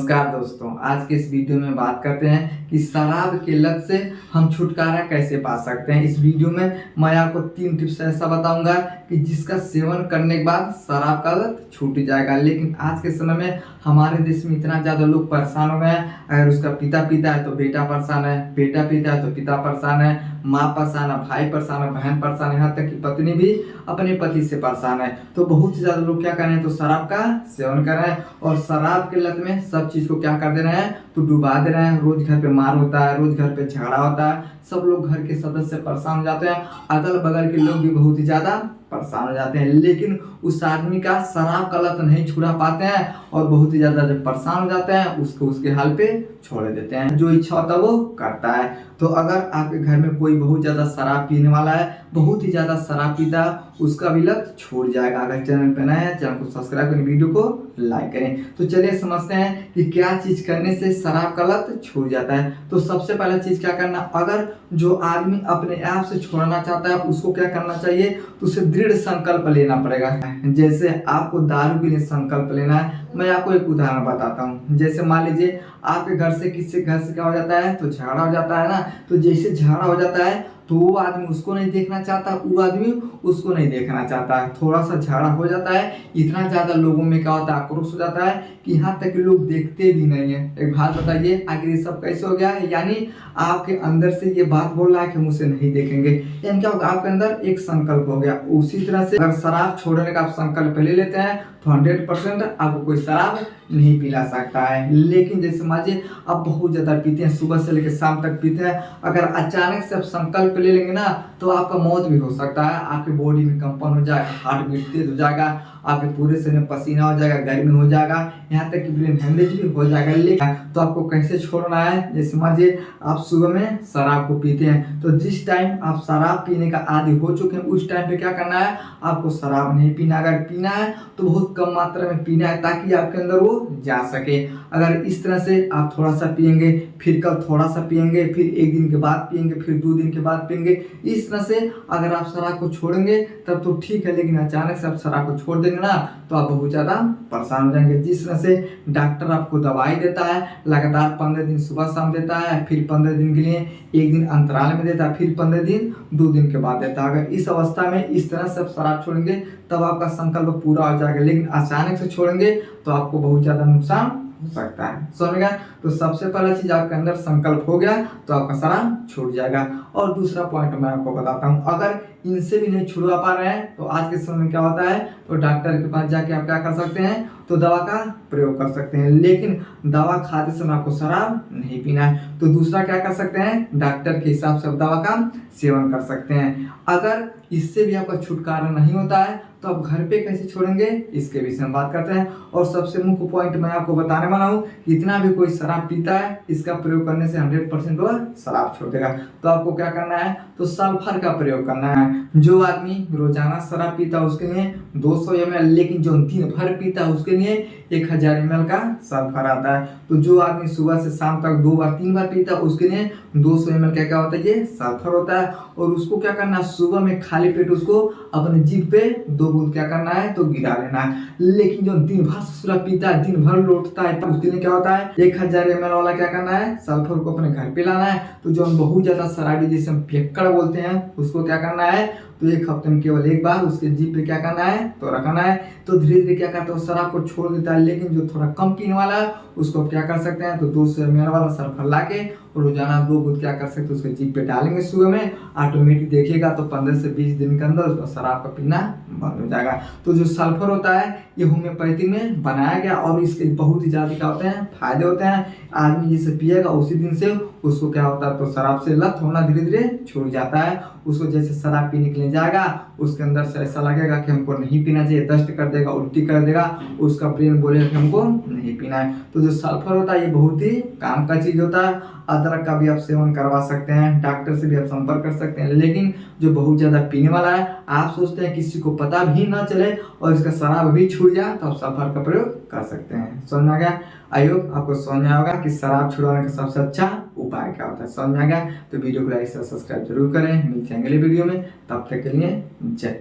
नमस्कार दोस्तों, आज के इस वीडियो में बात करते हैं कि शराब की लत से हम छुटकारा कैसे पा सकते हैं। इस वीडियो में मैं आपको 3 टिप्स ऐसा बताऊंगा कि जिसका सेवन करने के बाद शराब का लत छूट जाएगा। लेकिन आज के समय में हमारे देश में इतना ज़्यादा लोग परेशान हो गए हैं। अगर उसका पिता पीता है तो बेटा परेशान है, बेटा पीता है तो पिता परेशान है, माँ परेशान है, भाई परेशान है, बहन परेशान है, यहाँ तक कि पत्नी भी अपने पति से परेशान है। तो बहुत ज़्यादा लोग क्या कर रहे हैं, तो शराब का सेवन कर रहे हैं और शराब के लत में सब चीज़ को क्या कर दे रहे हैं, तो डुबा दे रहे हैं। रोज घर पे मार होता है, रोज घर पे झगड़ा होता है, सब लोग घर के सदस्य परेशान हो जाते हैं, अगल बगल के लोग भी बहुत ही ज़्यादा परेशान हो जाते हैं। लेकिन उस आदमी का शराब का लत नहीं छुड़ा पाते हैं और बहुत ही ज़्यादा जब परेशान हो जाते हैं उसको उसके हाल पे छोड़ देते हैं। जो इच्छा होता है वो करता है। तो अगर आपके घर में कोई बहुत ज़्यादा शराब पीने वाला है, बहुत ही ज़्यादा शराब पीता है, उसका भी लत छूट जाएगा। अगर चैनल पर नया है, चैनल को सब्सक्राइब करें, वीडियो को लाइक करें। तो चलिए समझते हैं कि क्या चीज़ करने से शराब का लत छूट जाता है। तो सबसे पहला चीज़ क्या करना, अगर जो आदमी अपने आप से छोड़ना चाहता है उसको क्या करना चाहिए, तो उसे दृढ़ संकल्प लेना पड़ेगा। जैसे आपको दारू के लिए संकल्प लेना है। मैं आपको एक उदाहरण बताता हूँ। जैसे मान लीजिए आपके घर से किसी घर से क्या हो जाता है, तो झगड़ा हो जाता है ना। तो जैसे झगड़ा हो जाता है तो वो आदमी उसको नहीं देखना चाहता, वो आदमी उसको नहीं देखना चाहता है। थोड़ा सा झगड़ा हो जाता है, इतना ज़्यादा लोगों में क्या होता है, आक्रोश हो जाता है कि यहाँ तक कि लोग देखते भी नहीं है। एक बात बताइए, आखिर ये सब कैसे हो गया है? यानी आपके अंदर से ये बात बोल रहा है कि हम उसे नहीं देखेंगे। यानी क्या होगा, आपके अंदर एक संकल्प हो गया। उसी तरह से अगर शराब छोड़ने का आप संकल्प ले लेते हैं तो 100% आपको कोई शराब नहीं पिला सकता है। लेकिन जैसे मानिए आप बहुत ज़्यादा पीते हैं, सुबह से लेकर शाम तक पीते हैं, अगर अचानक से आप संकल्प ले लेंगे ना तो आपका मौत भी हो सकता है। आपके बॉडी में कंपन हो जाएगा, हार्ट बीट तेज हो जाएगा, आपके पूरे शरीर में पसीना हो जाएगा, गर्मी हो जाएगा, यहाँ तक कि ब्रेन हेमरेज भी हो जाएगा। लेकिन तो आपको कैसे छोड़ना है, जैसे मानिए आप सुबह में शराब को पीते हैं तो जिस टाइम आप शराब पीने का आदी हो चुके हैं उस टाइम पे क्या करना है, आपको शराब नहीं पीना। अगर पीना है तो बहुत कम मात्रा में पीना है ताकि आपके अंदर वो जा सके। अगर इस तरह से आप थोड़ा सा पियेंगे, फिर कल थोड़ा सा पियेंगे, फिर 1 दिन के बाद पियेंगे, फिर 2 दिन के बाद पियेंगे, इस तरह से अगर आप शराब को छोड़ेंगे तब तो ठीक है। लेकिन अचानक से आप शराब को छोड़ देंगे ना तो आप बहुत ज़्यादा परेशान हो जाएंगे। जिस तरह से डॉक्टर आपको दवाई देता है, लगातार 15 दिन सुबह शाम देता है, फिर 15 दिन के लिए 1 दिन अंतराल में देता है, फिर 15 दिन 2 दिन के बाद देता है। अगर इस अवस्था में इस तरह से आप शराब छोड़ेंगे तब आपका संकल्प पूरा हो जाएगा। लेकिन अचानक से छोड़ेंगे तो आपको बहुत ज़्यादा नुकसान हो सकता है। समझ। तो सबसे पहला चीज आपके अंदर संकल्प हो गया तो आपका शराब छूट जाएगा। और दूसरा पॉइंट मैं आपको बताता हूँ, अगर इनसे भी नहीं छुड़वा पा रहे हैं तो आज के समय में क्या होता है, तो डॉक्टर के पास जाके आप क्या कर सकते हैं, तो दवा का प्रयोग कर सकते हैं। लेकिन दवा खाते समय आपको शराब नहीं पीना है। तो दूसरा क्या कर सकते हैं, डॉक्टर के हिसाब से दवा का सेवन कर सकते हैं। अगर इससे भी आपका छुटकारा नहीं होता है तो आप घर पे कैसे छोड़ेंगे, इसके विषय में बात करते हैं। और सबसे मुख्य पॉइंट मैं आपको बताने वाला हूँ, इतना भी कोई शराब पीता है इसका प्रयोग करने से 100% वो शराब छोड़ देगा। तो आपको क्या करना है, तो सल्फर का प्रयोग करना है। जो आदमी रोजाना शराब पीता है उसके लिए 200 ml, लेकिन जो दिन भर पीता है उसके लिए 1000 ml का सल्फर आता है। तो जो आदमी सुबह से शाम तक 2 बार 3 बार पीता है उसके लिए 200 ml क्या होता है, ये सल्फर होता है। और उसको क्या करना है, सुबह में खाली पेट उसको अपने जीभ पे 2 बूंद क्या करना है, तो गिरा लेना है। लेकिन जो दिन भर शराब पीता है, दिन भर लौटता है, उसके लिए क्या होता है, 1000 ml वाला क्या करना है, सल्फर को अपने घर पे लाना है। तो जो हम बहुत ज्यादा शराबी जिसे हम पियक्कड़ बोलते हैं उसको क्या करना है, तो 1 हफ्ते में केवल 1 बार उसके जीभ पे क्या करना है, तो रखना है। तो धीरे धीरे क्या करता है, शराब को छोड़ देता है। लेकिन जो थोड़ा कम पीने वाला है उसको क्या कर सकते हैं, तो 200 ml वाला सल्फर लाके रोजाना 2 बूंद क्या कर सकते हैं, उसके जीभ पे डालेंगे सुबह में, ऑटोमेटिक देखिएगा तो 15 से 20 दिन के अंदर उसका शराब का पीना बंद हो जाएगा। तो जो सल्फर होता है ये होम्योपैथी में बनाया गया और इसके बहुत ही ज्यादा क्या होते हैं, फायदे होते हैं। आदमी जिसे पिएगा उसी दिन से उसको क्या होता है, तो शराब से लत होना धीरे धीरे छूट जाता है। उसको जैसे शराब पीने के लिए जाएगा उसके अंदर से ऐसा लगेगा कि हमको नहीं पीना चाहिए, दस्त कर देगा, उल्टी कर देगा, उसका ब्रेन बोलेगा कि हमको नहीं पीना है। तो जो सल्फर होता है ये बहुत ही काम का चीज होता है। अदरक का भी आप सेवन करवा सकते हैं, डॉक्टर से भी आप संपर्क कर सकते हैं। लेकिन जो बहुत ज्यादा पीने वाला है, आप सोचते हैं किसी को पता भी ना चले और इसका शराब भी छूट जाए तो आप सल्फर का प्रयोग कर सकते हैं। समझ में आ गया? आई होप आपको समझ में आएगा कि शराब छुड़वाने का सबसे अच्छा उपाय क्या होता है। समझ में आ गया? तो वीडियो को लाइक सब्सक्राइब जरूर करें। मिलते हैं अगले वीडियो में, तब तक के लिए जय।